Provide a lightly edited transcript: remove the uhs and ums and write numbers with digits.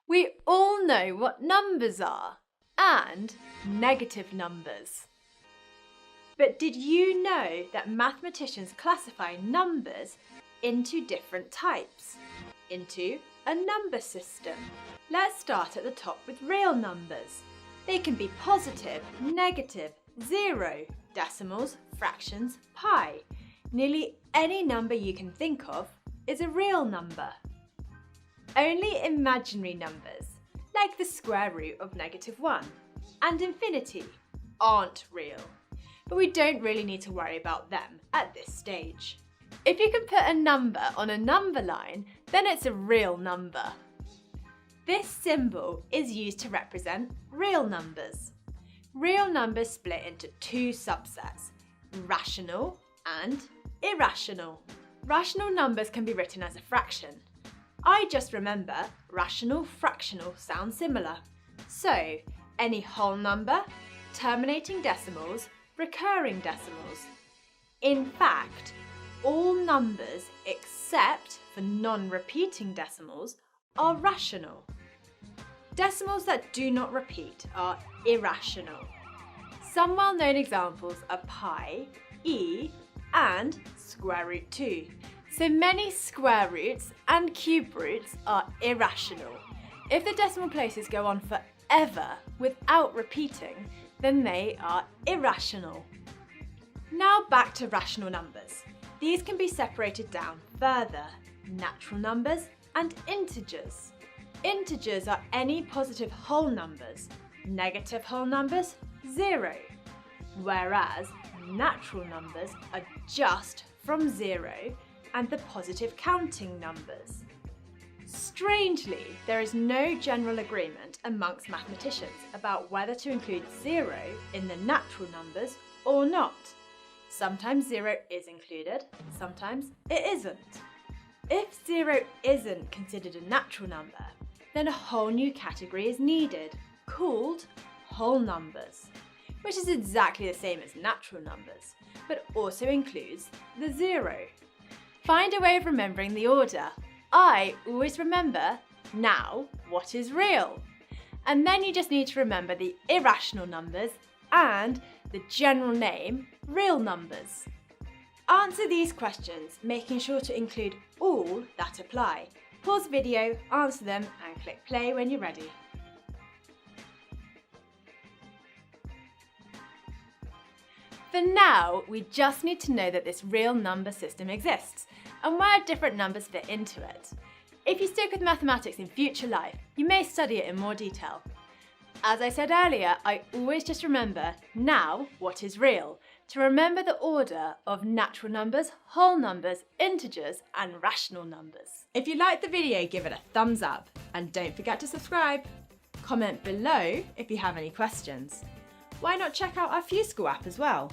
We all know what numbers are and negative numbers. But did you know that mathematicians classify numbers into different types, into a number system? Let's start at the top with real numbers. They can be positive, negative, zero, decimals, fractions, pi. Nearly any number you can think of is a real number. Only imaginary numbers, like the square root of -1 and infinity, aren't real. But we don't really need to worry about them at this stage. If you can put a number on a number line, then it's a real number. This symbol is used to represent real numbers. Real numbers split into two subsets, rational and irrational. Rational numbers can be written as a fraction. I just remember rational fractional sound similar. So, any whole number, terminating decimals, recurring decimals. In fact, all numbers except for non-repeating decimals are rational. Decimals that do not repeat are irrational. Some well-known examples are pi, e, and square root 2. So many square roots and cube roots are irrational. If the decimal places go on forever without repeating, then they are irrational. Now back to rational numbers. These can be separated down further, natural numbers and integers. Integers are any positive whole numbers, negative whole numbers, 0. Whereas natural numbers are just from 0 and the positive counting numbers. Strangely, there is no general agreement amongst mathematicians about whether to include 0 in the natural numbers or not. Sometimes 0 is included, sometimes it isn't. If 0 isn't considered a natural number, then a whole new category is needed, called whole numbers, which is exactly the same as natural numbers, but also includes the 0. Find a way of remembering the order. I always remember, now what is real? And then you just need to remember the irrational numbers and the general name, real numbers. Answer these questions, making sure to include all that apply. Pause the video, answer them, and click play when you're ready. For now, we just need to know that this real number system exists and where different numbers fit into it. If you stick with mathematics in future life, you may study it in more detail. As I said earlier, I always just remember now what is real, to remember the order of natural numbers, whole numbers, integers, and rational numbers. If you liked the video, give it a thumbs up and don't forget to subscribe. Comment below if you have any questions. Why not check out our Physicist app as well?